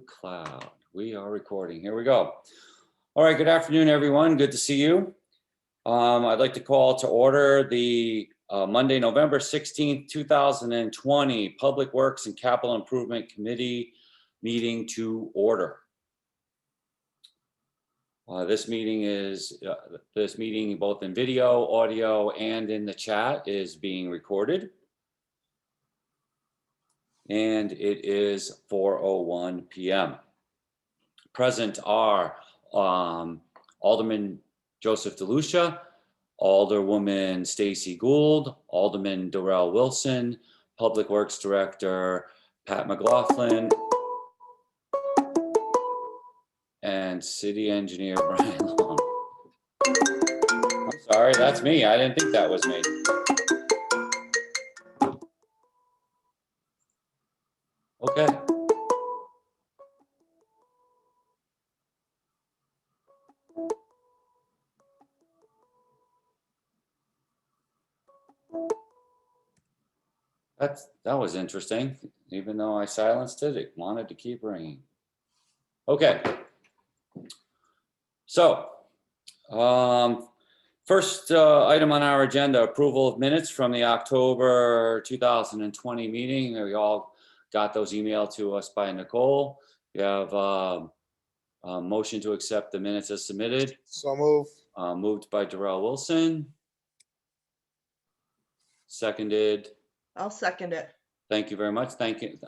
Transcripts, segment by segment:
Cloud. We are recording. Here we go. All right. Good afternoon, everyone. Good to see you. I'd like to call to order the Monday, November 16th, 2020 Public Works and Capital Improvement Committee meeting to order. This meeting both in video, audio, and in the chat is being recorded. And it is 4:01 p.m. Present are Alderman Joseph DeLucia, Alderwoman Stacy Gould, Alderman Darrell Wilson, Public Works Director Pat McLaughlin, and City Engineer Brian Long. I'm sorry, that's me. I didn't think that was me. Okay. That was interesting. Even though I silenced it, it wanted to keep ringing. Okay. So, first item on our agenda, approval of minutes from the October 2020 meeting. We all got those emailed to us by Nicole. We have a motion to accept the minutes as submitted. So move. Moved by Darrell Wilson. Seconded. I'll second it. Thank you very much. Thank you.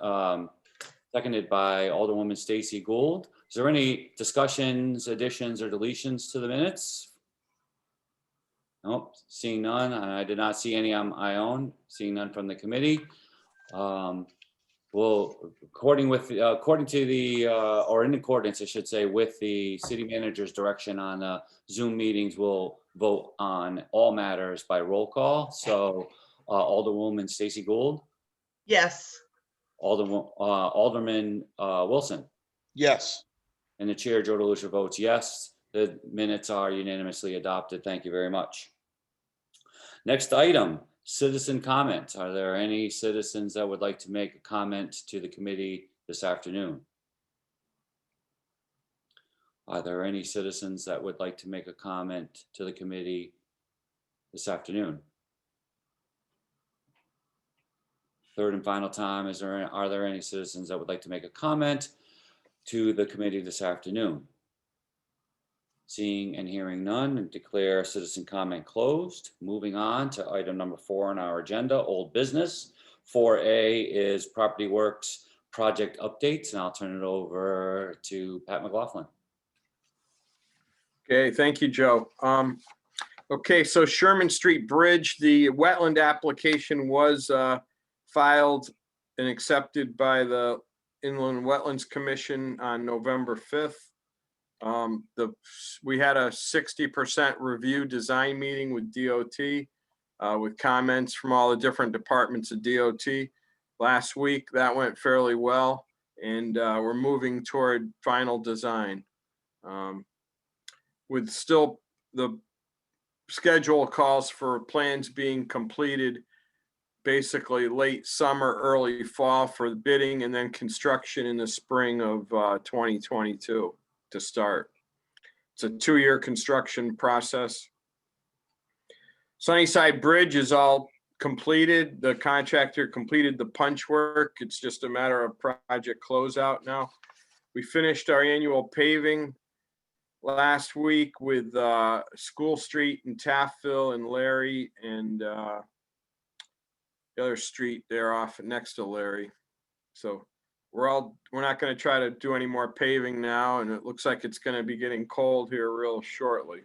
Seconded by Alderwoman Stacy Gould. Is there any discussions, additions, or deletions to the minutes? Nope, seeing none. I did not see any on my own. Seeing none from the committee. Well, according to the, or in accordance, I should say, with the city manager's direction on Zoom meetings, we'll vote on all matters by roll call. So Alderwoman Stacy Gould. Yes. Alderman Wilson. Yes. And the chair, Joe DeLucia, votes yes. The minutes are unanimously adopted. Thank you very much. Next item, citizen comments. Are there any citizens that would like to make a comment to the committee this afternoon? Are there any citizens that would like to make a comment to the committee this afternoon? Third and final time, are there any citizens that would like to make a comment to the committee this afternoon? Seeing and hearing none, and declare citizen comment closed. Moving on to item number 4 on our agenda, old business. 4A is Property Works project updates, and I'll turn it over to Pat McLaughlin. Okay, thank you, Joe. Okay, so Sherman Street Bridge, the wetland application was filed and accepted by the Inland Wetlands Commission on November 5th. We had a 60% review design meeting with DOT with comments from all the different departments of DOT last week. That went fairly well, and we're moving toward final design. With still the schedule calls for plans being completed basically late summer, early fall for the bidding, and then construction in the spring of 2022 to start. It's a 2-year construction process. Sunnyside Bridge is all completed. The contractor completed the punch work. It's just a matter of project closeout now. We finished our annual paving last week with School Street and Taffville and Larry and the other street there off next to Larry. So we're not going to try to do any more paving now, and it looks like it's going to be getting cold here real shortly.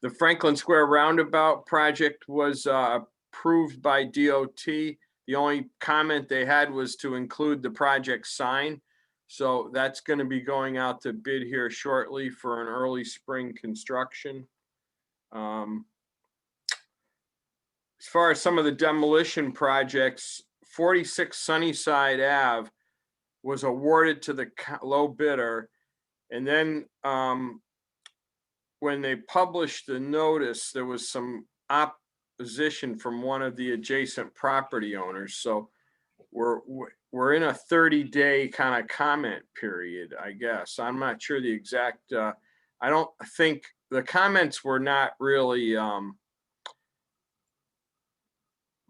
The Franklin Square Roundabout project was approved by DOT. The only comment they had was to include the project sign. So that's going to be going out to bid here shortly for an early spring construction. As far as some of the demolition projects, 46 Sunnyside Ave was awarded to the low bidder. And then when they published the notice, there was some opposition from one of the adjacent property owners. So we're in a 30-day kind of comment period, I guess. I'm not sure the exact, I don't think the comments were not really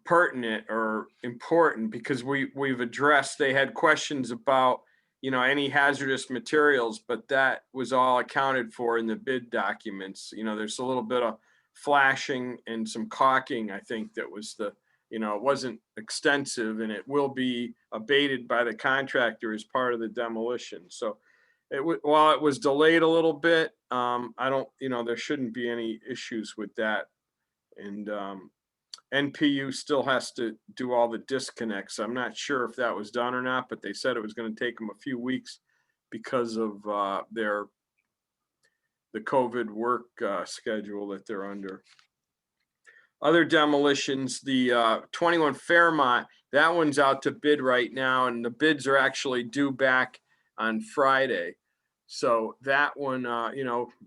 pertinent or important because we've addressed, they had questions about, any hazardous materials, but that was all accounted for in the bid documents. There's a little bit of flashing and some caulking, I think that was it wasn't extensive, and it will be abated by the contractor as part of the demolition. So while it was delayed a little bit, I don't, there shouldn't be any issues with that. And NPU still has to do all the disconnects. I'm not sure if that was done or not, but they said it was going to take them a few weeks because of the COVID work schedule that they're under. Other demolitions, the 21 Fairmont, that one's out to bid right now, and the bids are actually due back on Friday. So that one,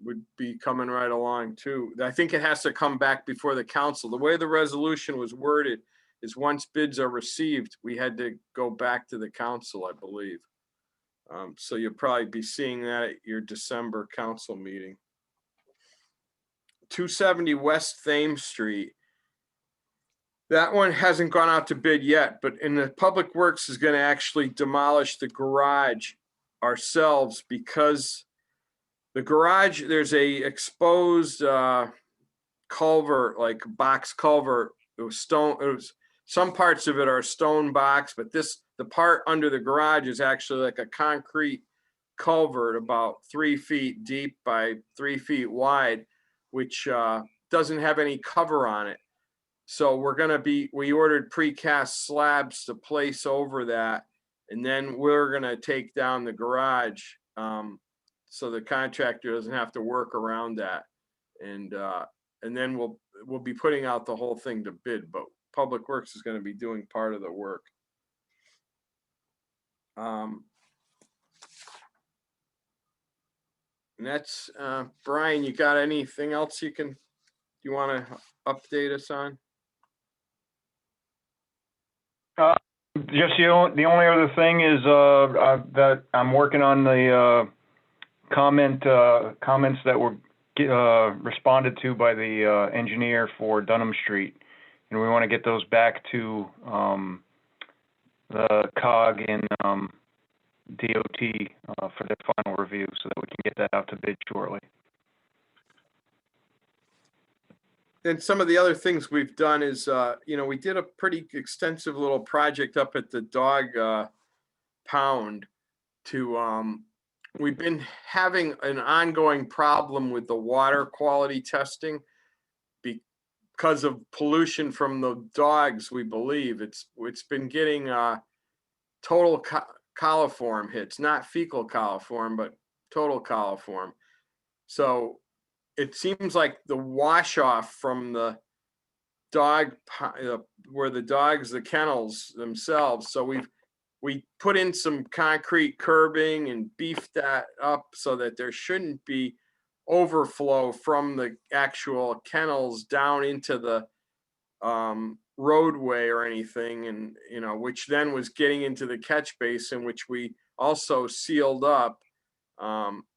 would be coming right along too. I think it has to come back before the council. The way the resolution was worded is once bids are received, we had to go back to the council, I believe. So you'll probably be seeing that at your December council meeting. 270 West Thames Street. That one hasn't gone out to bid yet, but in the Public Works is going to actually demolish the garage ourselves because the garage, there's a exposed culvert, like box culvert. It was stone. Some parts of it are stone box, but the part under the garage is actually like a concrete culvert about 3 feet deep by 3 feet wide, which doesn't have any cover on it. So we ordered precast slabs to place over that, and then we're gonna take down the garage so the contractor doesn't have to work around that. And then we'll be putting out the whole thing to bid, but Public Works is gonna be doing part of the work. And that's Brian, you got anything else you want to update us on? Just the only other thing is that I'm working on the comments that were responded to by the engineer for Dunham Street, and we want to get those back to the COG and DOT for their final review, so that we can get that out to bid shortly. And some of the other things we've done is, we did a pretty extensive little project up at the dog pound we've been having an ongoing problem with the water quality testing because of pollution from the dogs. We believe it's been getting total coliform hits, not fecal coliform, but total coliform. So it seems like the wash off from the dog, where the dogs, the kennels themselves. So we put in some concrete curbing and beefed that up so that there shouldn't be overflow from the actual kennels down into the roadway or anything. And, which then was getting into the catch basin, which we also sealed up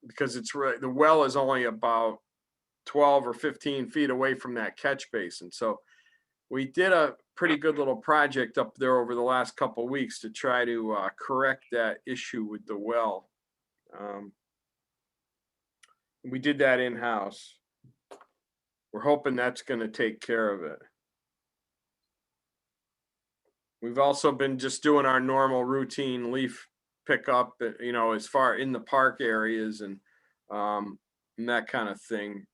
because the well is only about 12 or 15 feet away from that catch basin. So we did a pretty good little project up there over the last couple of weeks to try to correct that issue with the well. We did that in-house. We're hoping that's going to take care of it. We've also been just doing our normal routine leaf pickup, as far in the park areas and that kind of thing.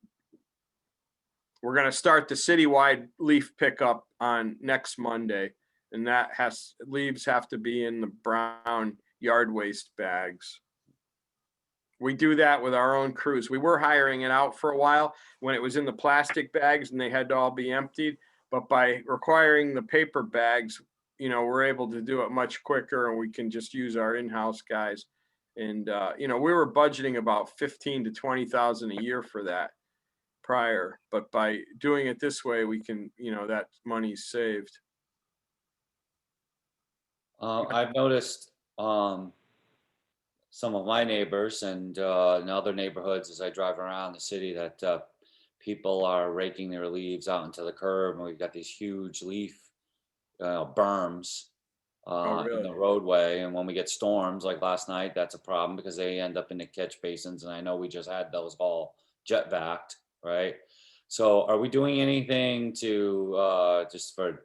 We're going to start the citywide leaf pickup on next Monday, and leaves have to be in the brown yard waste bags. We do that with our own crews. We were hiring it out for a while when it was in the plastic bags and they had to all be emptied, but by requiring the paper bags, we're able to do it much quicker, and we can just use our in-house guys. And we were budgeting about $15,000 to $20,000 a year for that prior, but by doing it this way, we can, that money's saved. I've noticed some of my neighbors and in other neighborhoods as I drive around the city that people are raking their leaves out into the curb, and we've got these huge leaf berms Oh, in really? the roadway. And when we get storms like last night, that's a problem because they end up in the catch basins. And I know we just had those all jet vacked, right? So are we doing anything to just for,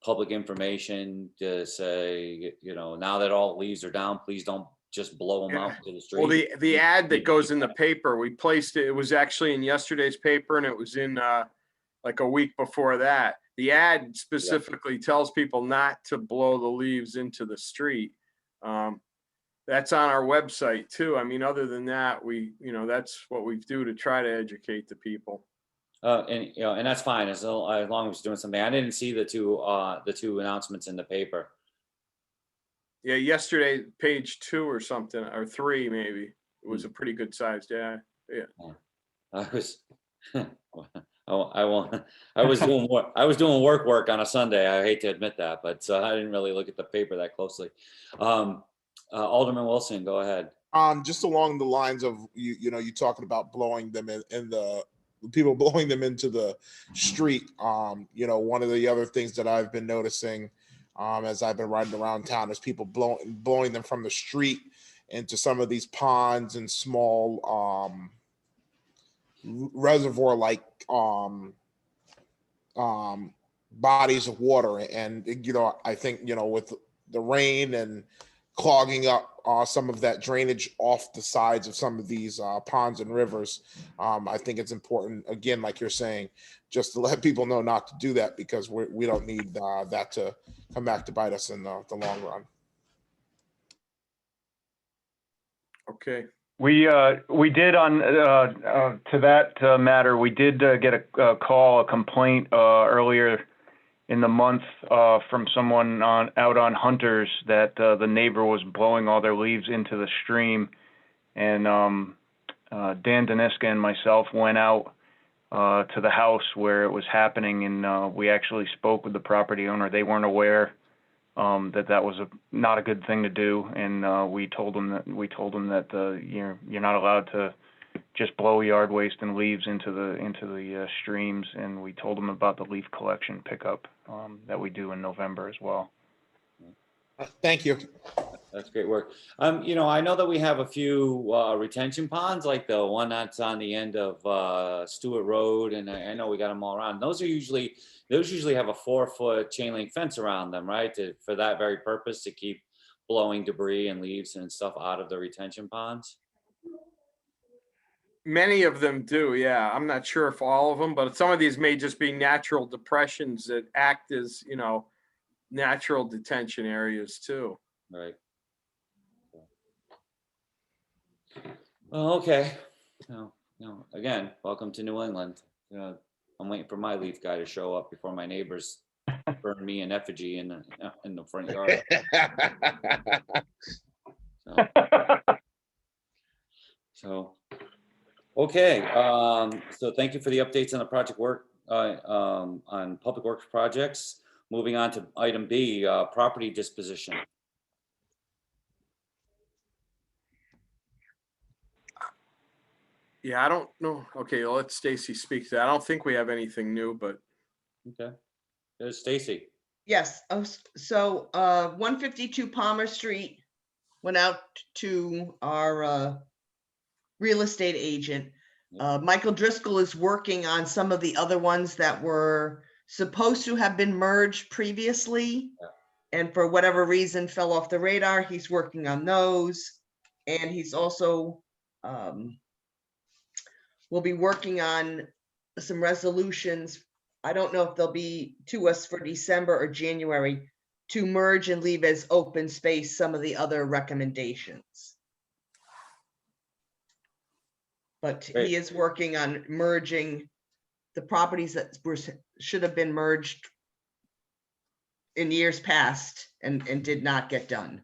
public information to say, now that all leaves are down, please don't just blow them Yeah. out to the Well, street? the ad that goes in the paper, we placed it, it was actually in yesterday's paper and it was in like a week before that. The ad specifically tells people not to blow the leaves into the street. That's on our website too. I mean, other than that, that's what we do to try to educate the people. And that's fine as long as it's doing something. I didn't see the two announcements in the paper. Yeah, yesterday, page 2 or something, or 3 maybe. It was a pretty good sized ad. Yeah. I was, I won't, I was doing work on a Sunday. I hate to admit that, but I didn't really look at the paper that closely. Alderman Wilson, go ahead. Just along the lines of you talking about blowing them in the people blowing them into the street. One of the other things that I've been noticing as I've been riding around town is people blowing them from the street into some of these ponds and small reservoir like bodies of water. And I think with the rain and clogging up some of that drainage off the sides of some of these ponds and rivers, I think it's important, again, like you're saying, just to let people know not to do that, because we don't need that to come back to bite us in the long run. Okay. We did to that matter, we did get a complaint earlier in the month from someone out on Hunters that the neighbor was blowing all their leaves into the stream. And Dan Daniska and myself went out to the house where it was happening, and we actually spoke with the property owner. They weren't aware that was not a good thing to do, and we told them that you're not allowed to just blow yard waste and leaves into the streams, and we told them about the leaf collection pickup that we do in November as well. Thank you. That's great work. I know that we have a few retention ponds, like the one that's on the end of Stewart Road, and I know we got them all around. Those usually have a 4-foot chain link fence around them, right? For that very purpose, to keep blowing debris and leaves and stuff out of the retention ponds. Many of them do, yeah. I'm not sure if all of them, but some of these may just be natural depressions that act as, natural detention areas too. Right. Well, okay. Again, welcome to New England. I'm waiting for my leaf guy to show up before my neighbors burn me in effigy in the front yard. So okay. So thank you for the updates on the project work on public works projects. Moving on to item B, property disposition. Yeah, I don't know. Okay, I'll let Stacy speak to that. I don't think we have anything new, but Okay. There's Stacy. Yes. So 152 Palmer Street went out to our real estate agent. Michael Driscoll is working on some of the other ones that were supposed to have been merged previously, and for whatever reason fell off the radar. He's working on those, and he's also will be working on some resolutions. I don't know if they'll be to us for December or January, to merge and leave as open space some of the other recommendations. But Great. he is working on merging the properties that should have been merged in years past and did not get done.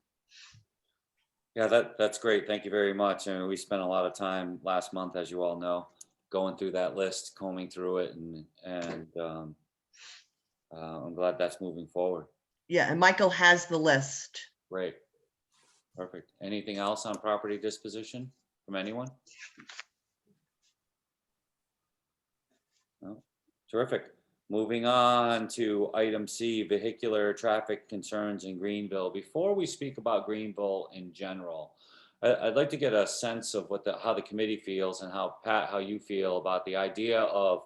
Yeah, that's great. Thank you very much. And we spent a lot of time last month, as you all know, going through that list, combing through it, and I'm glad that's moving forward. Yeah, and Michael has the list. Great. Perfect. Anything else on property disposition from anyone? No? Terrific. Moving on to item C, vehicular traffic concerns in Greenville. Before we speak about Greenville in general, I'd like to get a sense of how the committee feels and how, Pat, how you feel about the idea of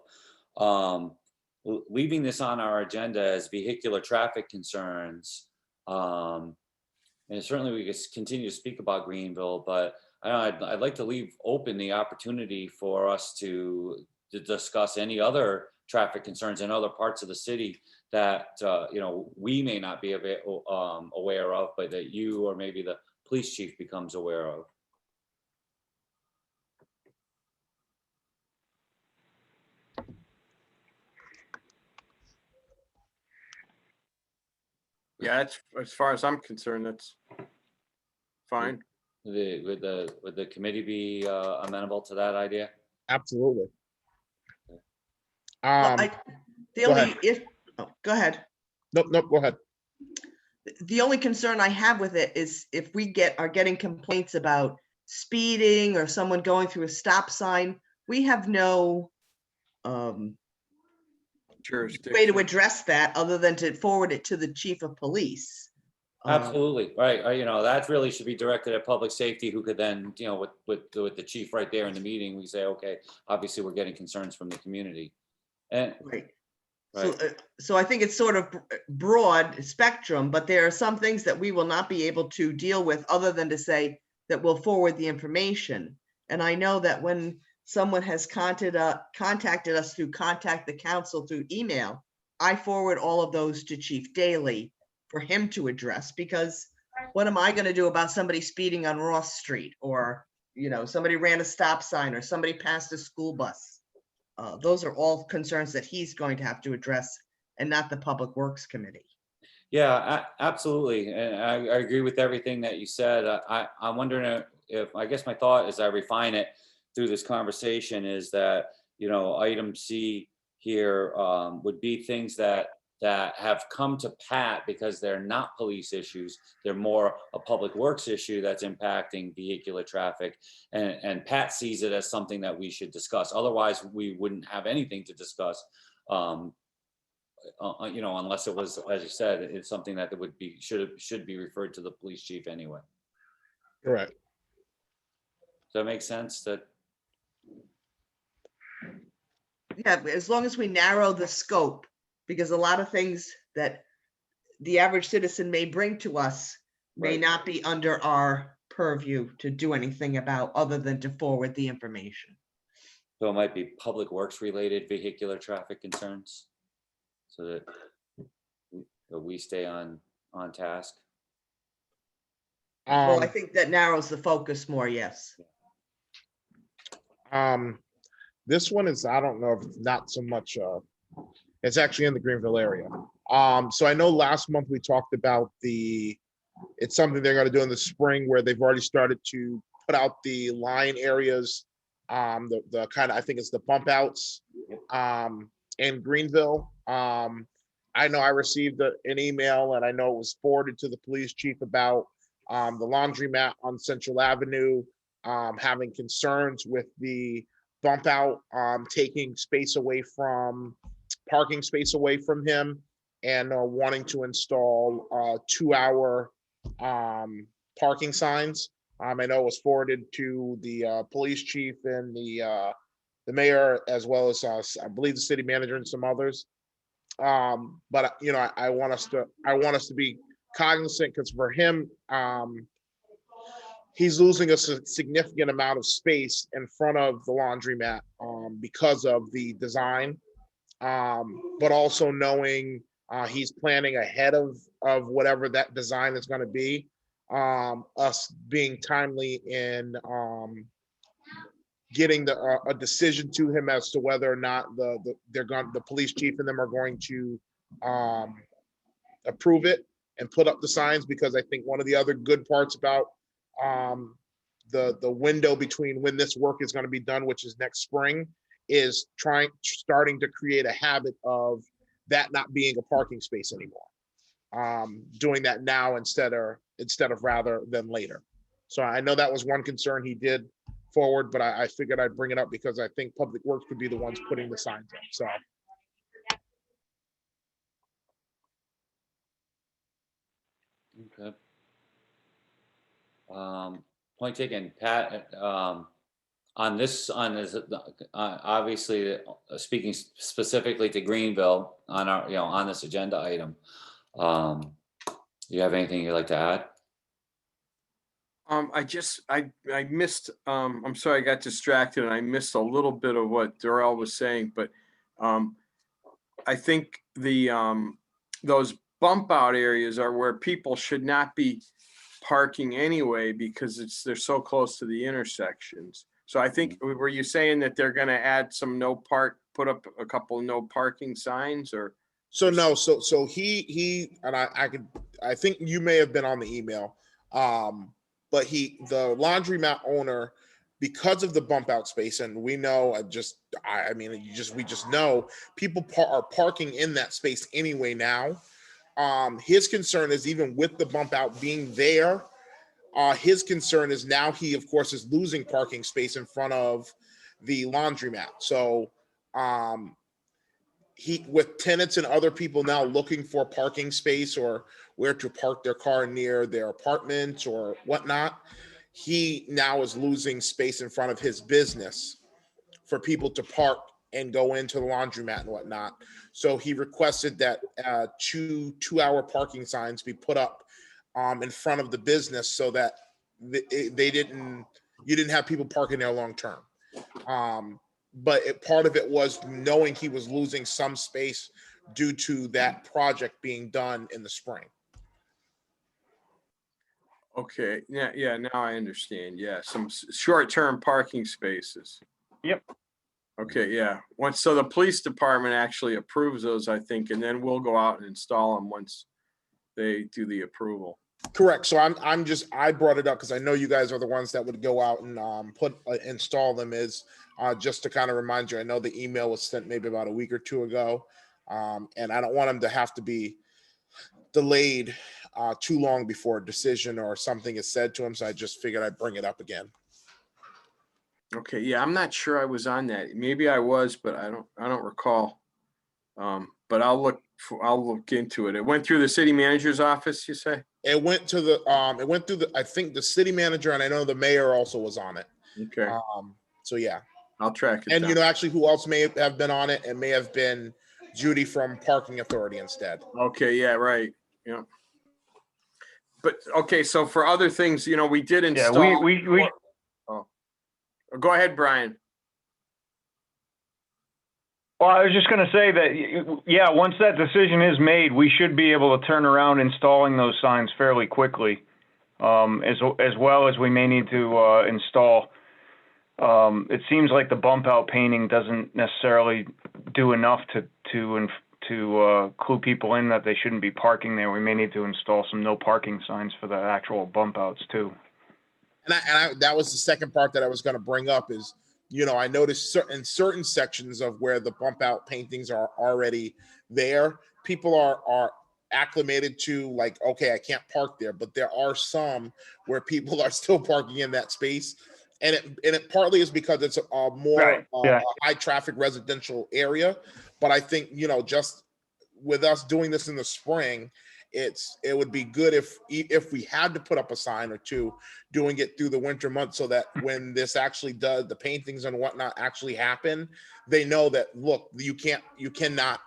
leaving this on our agenda as vehicular traffic concerns. And certainly we could continue to speak about Greenville, but I'd like to leave open the opportunity for us to discuss any other traffic concerns in other parts of the city that we may not be aware of, but that you or maybe the police chief becomes aware of. Yeah, as far as I'm concerned, that's fine. Would the committee be amenable to that idea? Absolutely. Well, the go only, ahead. go ahead. Nope, go ahead. The only concern I have with it is if we are getting complaints about speeding or someone going through a stop sign, we have no way to address that other than to forward it to the chief of police. Absolutely, right. That really should be directed at public safety, who could then, with the chief right there in the meeting, we say, okay, obviously we're getting concerns from the community. And Right. right. So I think it's sort of broad spectrum, but there are some things that we will not be able to deal with other than to say that we'll forward the information. And I know that when someone has contacted us through contact the council through email, I forward all of those to Chief Daly for him to address, because what am I going to do about somebody speeding on Ross Street, or somebody ran a stop sign, or somebody passed a school bus? Those are all concerns that he's going to have to address, and not the Public Works Committee. Yeah, absolutely. And I agree with everything that you said. I'm wondering if, I guess my thought as I refine it through this conversation is that, item C here would be things that have come to Pat because they're not police issues. They're more a public works issue that's impacting vehicular traffic. And Pat sees it as something that we should discuss. Otherwise, we wouldn't have anything to discuss. Unless it was, as you said, it's something that should be referred to the police chief anyway. Correct. Does that make sense? Yeah, as long as we narrow the scope, because a lot of things that the average citizen may bring to us may Right. not be under our purview to do anything about, other than to forward the information. So it might be public works related vehicular traffic concerns, so that we stay on task. Well, I think that narrows the focus more, yes. This one is, I don't know if it's not so much, it's actually in the Greenville area. So I know last month we talked about it's something they're gonna do in the spring, where they've already started to put out the line areas, the kind of, I think it's the bump outs, in Greenville. I know I received an email, and I know it was forwarded to the police chief about the laundromat on Central Avenue, having concerns with the bump out, taking parking space away from him, and wanting to install 2-hour parking signs. I know it was forwarded to the police chief and the mayor, as well as I believe the city manager and some others. But I want us to be cognizant, because for him, he's losing a significant amount of space in front of the laundromat because of the design, but also knowing he's planning ahead of whatever that design is going to be. Us being timely in getting a decision to him as to whether or not the police chief and them are going to approve it and put up the signs, because I think one of the other good parts about the window between when this work is going to be done, which is next spring, is starting to create a habit of that not being a parking space anymore. doing that now instead of rather than later. So I know that was one concern he did forward, but I figured I'd bring it up because I think Public Works would be the ones putting the signs up. So Okay. Point taken, Pat, on this, obviously, speaking specifically to Greenville on our, on this agenda item. You have anything you'd like to add? I missed, I'm sorry, I got distracted and I missed a little bit of what Darrell was saying, but, I think those bump out areas are where people should not be parking anyway, because they're so close to the intersections. So I think, were you saying that they're gonna add some put up a couple of no parking signs, or? no, so he and I think you may have been on the email. But the laundromat owner, because of the bump out space, and we know, we just know people are parking in that space anyway now. His concern is, even with the bump out being there, his concern is now he, of course, is losing parking space in front of the laundromat. So, with tenants and other people now looking for parking space or where to park their car near their apartments or whatnot, he now is losing space in front of his business for people to park and go into the laundromat and whatnot. So he requested that 2-hour parking signs be put up in front of the business, so that you didn't have people parking there long term. But part of it was knowing he was losing some space due to that project being done in the spring. Okay, yeah, now I understand. Yeah, some short-term parking spaces. Yep. Okay, yeah. So the police department actually approves those, I think, and then we'll go out and install them once they do the approval. Correct. So I brought it up because I know you guys are the ones that would go out and install them. Is just to kind of remind you, I know the email was sent maybe about a week or two ago, and I don't want them to have to be delayed too long before a decision or something is said to them. So I just figured I'd bring it up again. Okay, yeah, I'm not sure I was on that. Maybe I was, but I don't recall. But I'll look into it. It went through the city manager's office, you say? It went through I think the city manager, and I know the mayor also was on it. Okay, So yeah. I'll track it And down. actually, who else may have been on it? It may have been Judy from Parking Authority instead. Okay, yeah, right, yeah. But, okay, so for other things, we did Yeah, install. we Oh, go ahead, Brian. Well, I was just going to say that, yeah, once that decision is made, we should be able to turn around installing those signs fairly quickly, as well as we may need to install. It seems like the bump out painting doesn't necessarily do enough to clue people in that they shouldn't be parking there. We may need to install some no parking signs for the actual bump outs too. And that was the second part that I was going to bring up is, I noticed in certain sections of where the bump out paintings are already there, people are acclimated to, like, okay, I can't park there, but there are some where people are still parking in that space. And it partly is because it's a more a high traffic residential area. But I think, just with us doing this in the spring, it would be good if we had to put up a sign or two doing it through the winter months, so that when this actually does, the paintings and whatnot actually happen, they know that, look, you cannot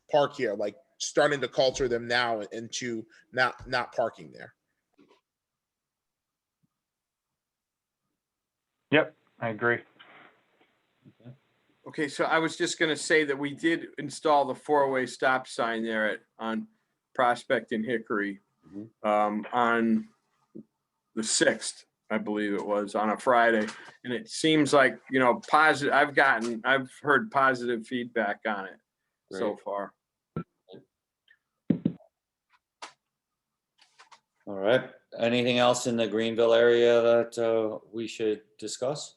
park here, like starting to culture them now into not parking there. Yep, I agree. Okay, so I was just gonna say that we did install the 4-way stop sign there on Prospect and Hickory, on the 6th, I believe it was, on a Friday. And it seems like, positive, I've heard positive feedback on it so far. All right. Anything else in the Greenville area that we should discuss?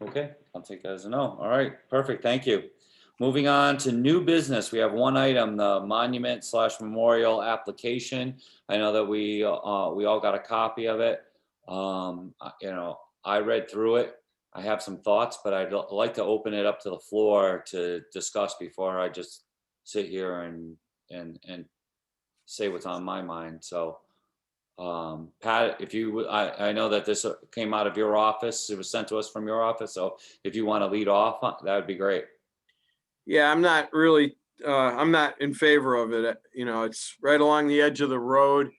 Okay. I'll take that as a no. All right, perfect, thank you. Moving on to new business, we have one item, the monument / memorial application. I know that we all got a copy of it. You know, I read through it. I have some thoughts, but I'd like to open it up to the floor to discuss before I just sit here and say what's on my mind. So, Pat, if you, I know that this came out of your office. It was sent to us from your office. So if you want to lead off, that would be great. Yeah, I'm not really, I'm not in favor of it. You know, it's right along the edge of the road.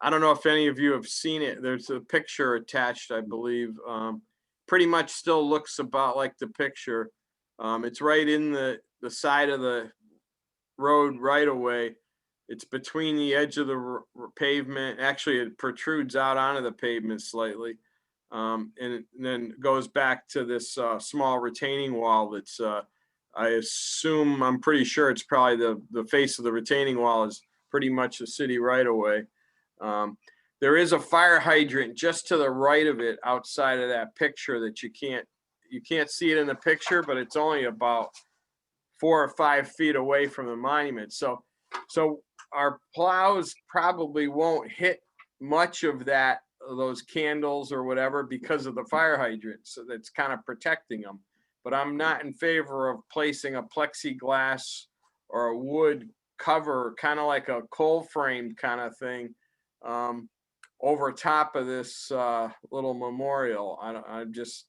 I don't know if any of you have seen it. There's a picture attached, I believe. Pretty much still looks about like the picture. It's right in the side of the road right away. It's between the edge of the pavement. Actually, it protrudes out onto the pavement slightly. And then goes back to this small retaining wall that's, I assume, I'm pretty sure it's probably the face of the retaining wall is pretty much the city right away. There is a fire hydrant just to the right of it outside of that picture that you can't see it in the picture, but it's only about 4 or 5 feet away from the monument. So our plows probably won't hit much of that, those candles or whatever, because of the fire hydrant. So that's kind of protecting them. But I'm not in favor of placing a plexiglass or a wood cover, kind of like a coal frame kind of thing, over top of this little memorial. I'm just,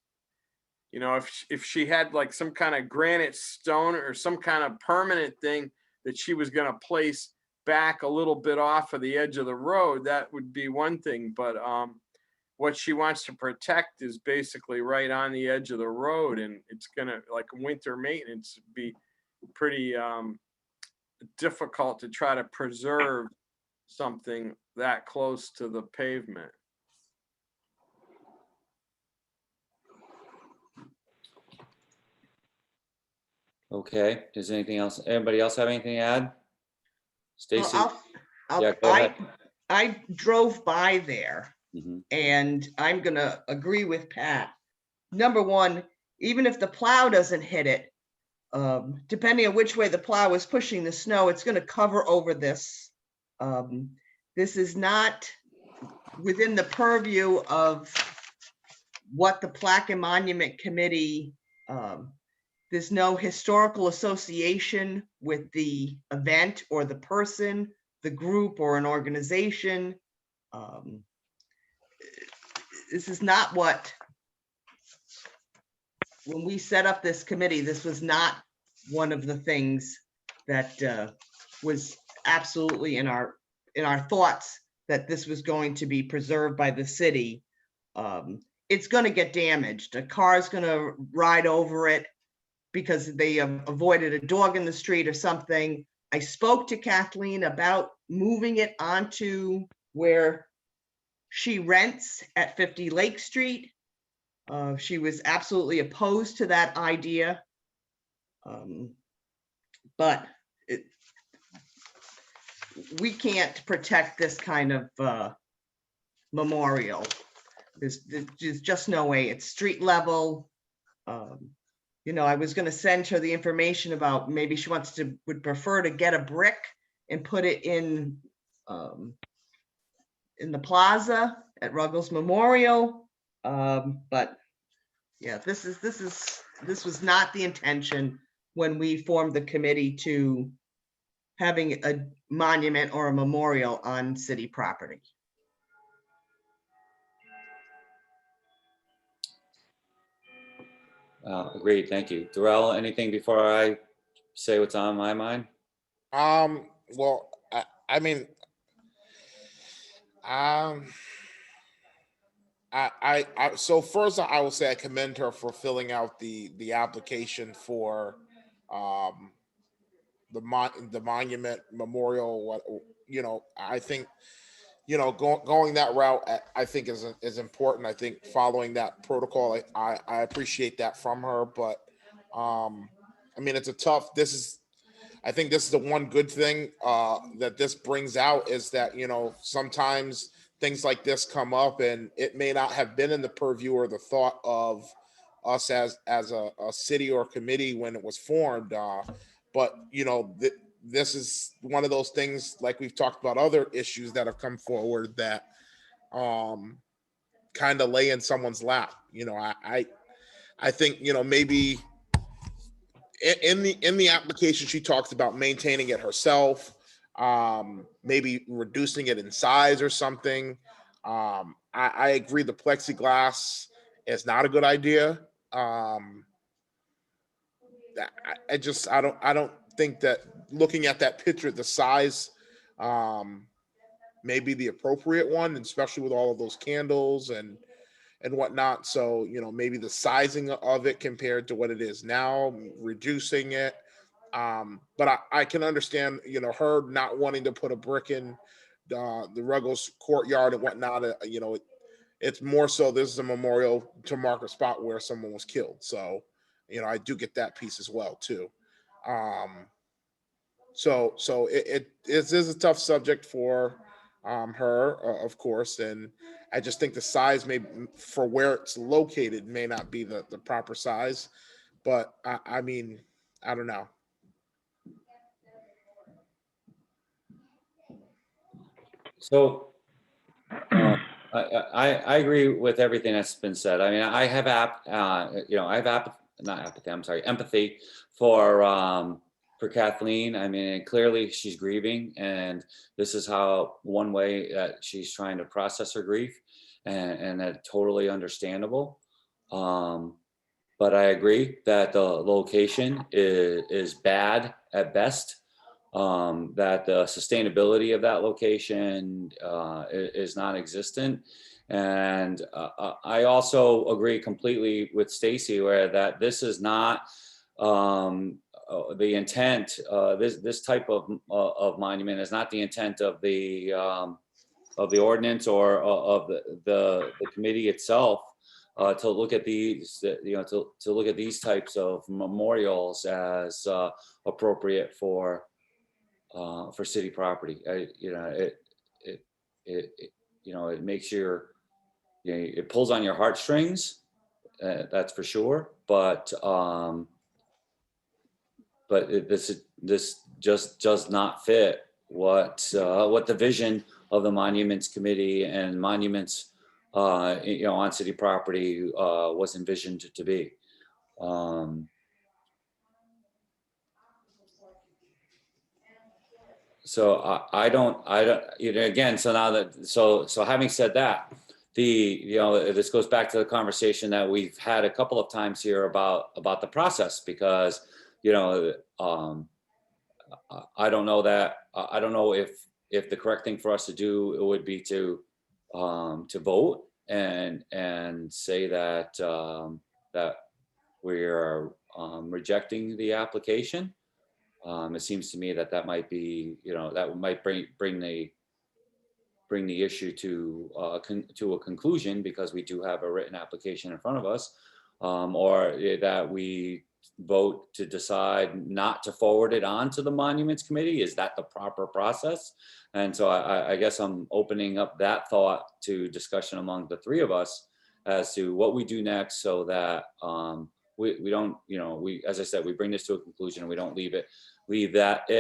you know, if she had like some kind of granite stone or some kind of permanent thing that she was going to place back a little bit off of the edge of the road, that would be one thing. But what she wants to protect is basically right on the edge of the road, and it's gonna, like, winter maintenance, be pretty difficult to try to preserve something that close to the pavement. Okay, does anybody else have anything to add? Stacy? Well, Yeah, go ahead. I drove by there. Mhm. And I'm gonna agree with Pat. Number one, even if the plow doesn't hit it, depending on which way the plow is pushing the snow, it's gonna cover over this. This is not within the purview of what the Plaque and Monument Committee, there's no historical association with the event or the person, the group or an organization. This is not what, when we set up this committee, this was not one of the things that was absolutely in our thoughts, that this was going to be preserved by the city. It's going to get damaged. A car's going to ride over it because they avoided a dog in the street or something. I spoke to Kathleen about moving it onto where she rents at 50 Lake Street. She was absolutely opposed to that idea. But we can't protect this kind of memorial. There's just no way. It's street level. You know, I was going to send her the information about maybe she would prefer to get a brick and put it in the plaza at Ruggles Memorial. But yeah, this was not the intention when we formed the committee to having a monument or a memorial on city property. Agreed, thank you. Darrell, anything before I say what's on my mind? Well, I mean, so first I will say I commend her for filling out the application for the monument memorial. What, you know, I think, you know, going that route, I think is important. I think following that protocol, I appreciate that from her. But I mean, I think this is the one good thing that this brings out, is that, you know, sometimes things like this come up and it may not have been in the purview or the thought of us as a city or committee when it was formed. But this is one of those things, like we've talked about other issues that have come forward, that kind of lay in someone's lap. I think maybe in the application she talks about maintaining it herself, maybe reducing it in size or something. I agree the plexiglass is not a good idea. I don't think that looking at that picture, the size may be the appropriate one, especially with all of those candles and whatnot. So, maybe the sizing of it compared to what it is now, reducing it. But I can understand, her not wanting to put a brick in the Ruggles courtyard and whatnot. It's more so this is a memorial to mark a spot where someone was killed. So, I do get that piece as well too. So it is a tough subject for her, of course, and I just think the size for where it's located may not be the proper size. But I mean, I don't know. So I agree with everything that's been said. I mean, I have not apathy. I'm sorry, empathy for Kathleen. I mean, clearly she's grieving, and this is one way that she's trying to process her grief, and that's totally understandable. But I agree that the location is bad at best. That the sustainability of that location is non-existent. And I also agree completely with Stacy where that this is not the intent. This type of monument is not the intent of the ordinance or of the committee itself. To look at these, to look at these types of memorials as appropriate for city property. It makes it pulls on your heartstrings, that's for sure. But this just does not fit what the vision of the monuments committee and monuments on city property was envisioned to be. So I don't, again, so now that, so having said that, this goes back to the conversation that we've had a couple of times here about the process, because, I don't know if the correct thing for us to do, it would be to vote and say that, that we are rejecting the application. It seems to me that might be, that might bring the issue to a conclusion, because we do have a written application in front of us, or that we vote to decide not to forward it on to the monuments committee. Is that the proper process? And so I guess I'm opening up that thought to discussion among the three of us as to what we do next, so that we don't, as I said, we bring this to a conclusion and we don't leave it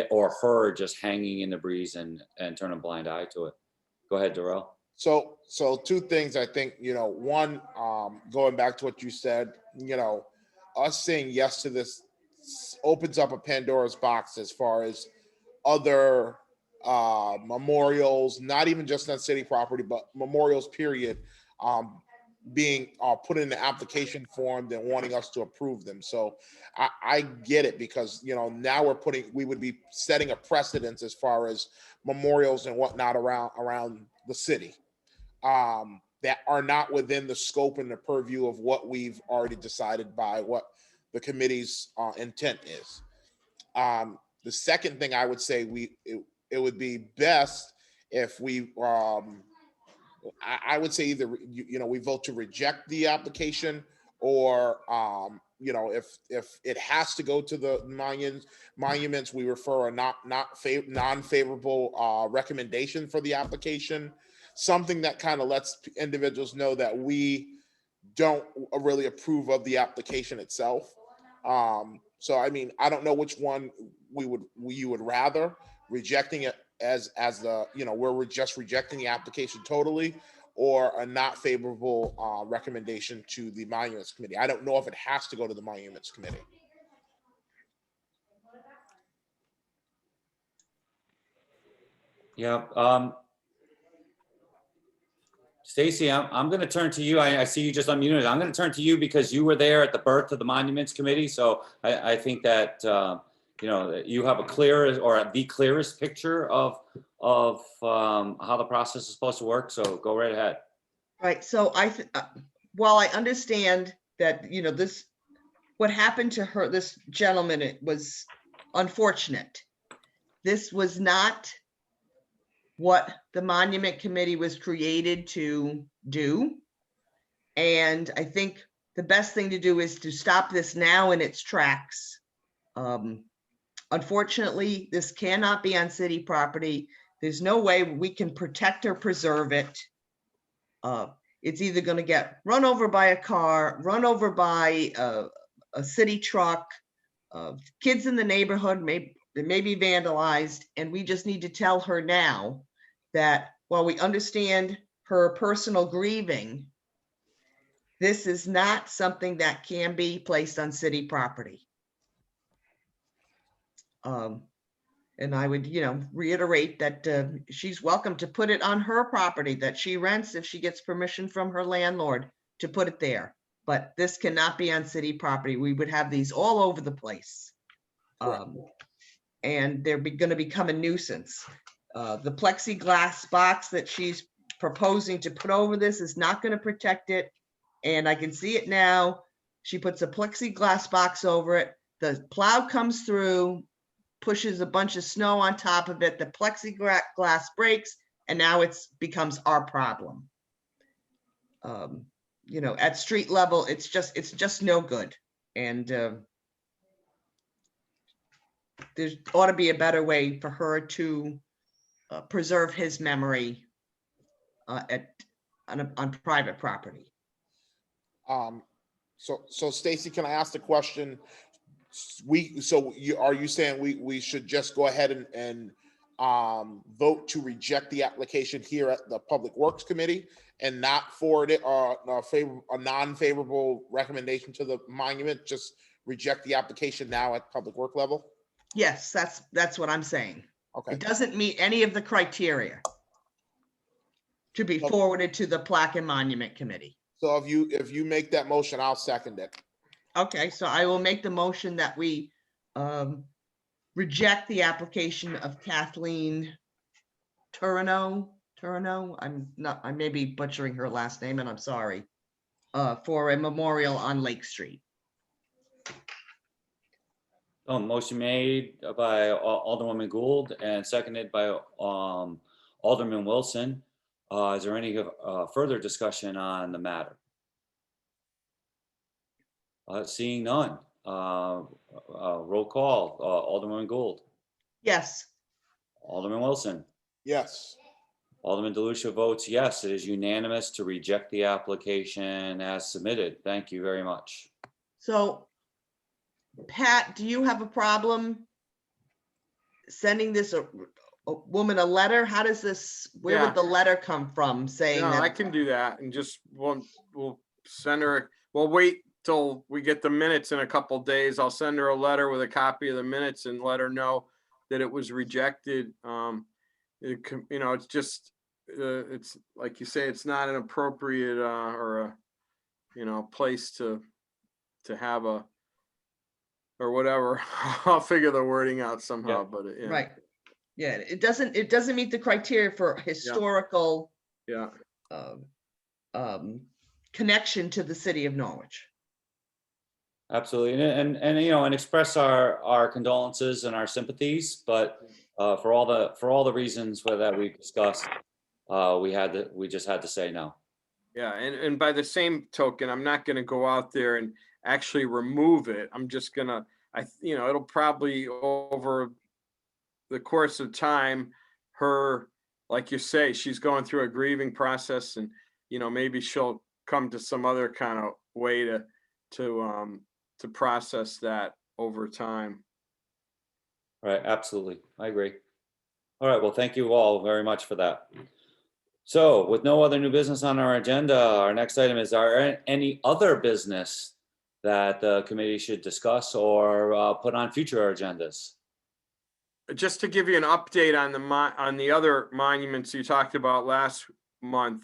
or her just hanging in the breeze and turn a blind eye to it. Go ahead, Darrell. So two things. I think, one, going back to what you said, us saying yes to this opens up a Pandora's box as far as other memorials, not even just on city property, but memorials period, being put in the application form and wanting us to approve them. So I get it, because now we would be setting a precedence as far as memorials and whatnot around the city that are not within the scope and the purview of what we've already decided by what the committee's intent is. The second thing I would say, it would be best if we I would say either we vote to reject the application, or if it has to go to the monuments, we refer a non-favorable recommendation for the application, something that kind of lets individuals know that we don't really approve of the application itself. So I mean, I don't know which one you would rather, rejecting it as the, you know, where we're just rejecting the application totally, or a not favorable recommendation to the Monuments Committee. I don't know if it has to go to the Monuments Committee. Yeah. Stacy, I'm going to turn to you. I see you just unmuted. I'm going to turn to you because you were there at the birth of the Monuments Committee. So I think that, you know, that you have a clear or the clearest picture of how the process is supposed to work. So go right ahead. Right, so while I understand that, you know, what happened to her, this gentleman, it was unfortunate. This was not what the Monument Committee was created to do. And I think the best thing to do is to stop this now in its tracks. Unfortunately, this cannot be on city property. There's no way we can protect or preserve it. It's either going to get run over by a car, run over by a city truck, kids in the neighborhood may be vandalized, and we just need to tell her now that while we understand her personal grieving, this is not something that can be placed on city property. And I would, you know, reiterate that she's welcome to put it on her property that she rents if she gets permission from her landlord to put it there. But this cannot be on city property. We would have these all over the place. And they're going to become a nuisance. The plexiglass box that she's proposing to put over this is not going to protect it. And I can see it now. She puts a plexiglass box over it. The plow comes through, pushes a bunch of snow on top of it. The plexiglass breaks, and now it becomes our problem. You know, at street level, it's just no good. And there ought to be a better way for her to preserve his memory on private property. So Stacy, can I ask the question? Are you saying we should just go ahead and vote to reject the application here at the Public Works Committee and not forward it a non-favorable recommendation to the monument? Just reject the application now at Public Work level? Yes, that's what I'm saying. Okay. It doesn't meet any of the criteria to be forwarded to the Plaque and Monument Committee. So if you make that motion, I'll second it. Okay, so I will make the motion that we reject the application of Kathleen Turano. I may be butchering her last name, and I'm sorry, for a memorial on Lake Street. Motion made by Alderwoman Gould and seconded by Alderman Wilson. Is there any further discussion on the matter? Seeing none. Roll call. Alderman Gould. Yes. Alderman Wilson. Yes. Alderman DeLucia votes yes. It is unanimous to reject the application as submitted. Thank you very much. So, Pat, do you have a problem sending this a woman a letter? How does this, where would the letter come from saying No, that? I can do that and just we'll send her, we'll wait till we get the minutes in a couple days. I'll send her a letter with a copy of the minutes and let her know that it was rejected. You know, it's just, it's like you say, it's not an appropriate or a, you know, place to have a, or whatever. I'll figure the wording out somehow, but yeah. Right. Yeah, it doesn't meet the criteria for historical connection to the city of Norwich. Absolutely, and you know, and express our condolences and our sympathies, but for all the reasons that we discussed, we just had to say no. Yeah, and by the same token, I'm not going to go out there and actually remove it. I'm just gonna, you know, it'll probably over the course of time, her, like you say, she's going through a grieving process, and you know, maybe she'll come to some other kind of way to process that over time. Right, absolutely. I agree. All right, well, thank you all very much for that. So with no other new business on our agenda, our next item is, any other business that the committee should discuss or put on future agendas? Just to give you an update on the other monuments you talked about last month.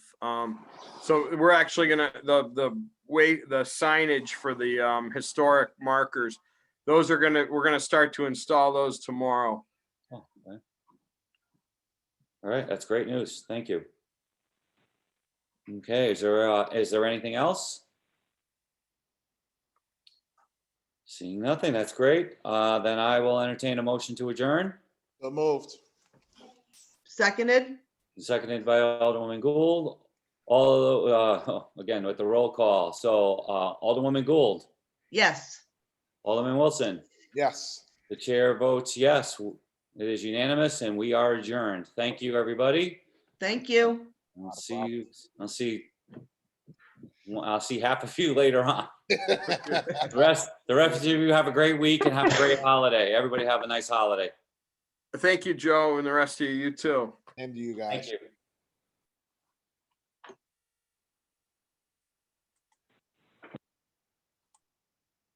So we're actually gonna, the signage for the historic markers, we're gonna start to install those tomorrow. Oh, okay. All right, that's great news. Thank you. Okay, is there anything else? Seeing nothing, that's great. Then I will entertain a motion to adjourn. So moved. Seconded? Seconded by Alderwoman Gould. Again, with the roll call. So Alderwoman Gould, Yes. Alderman Wilson, Yes. the chair votes yes. It is unanimous and we are adjourned. Thank you, everybody. Thank you. I'll see half of you later on. The rest of you have a great week and have a great holiday. Everybody have a nice holiday. Thank you, Joe, and the rest of you too. And you guys. Thank you.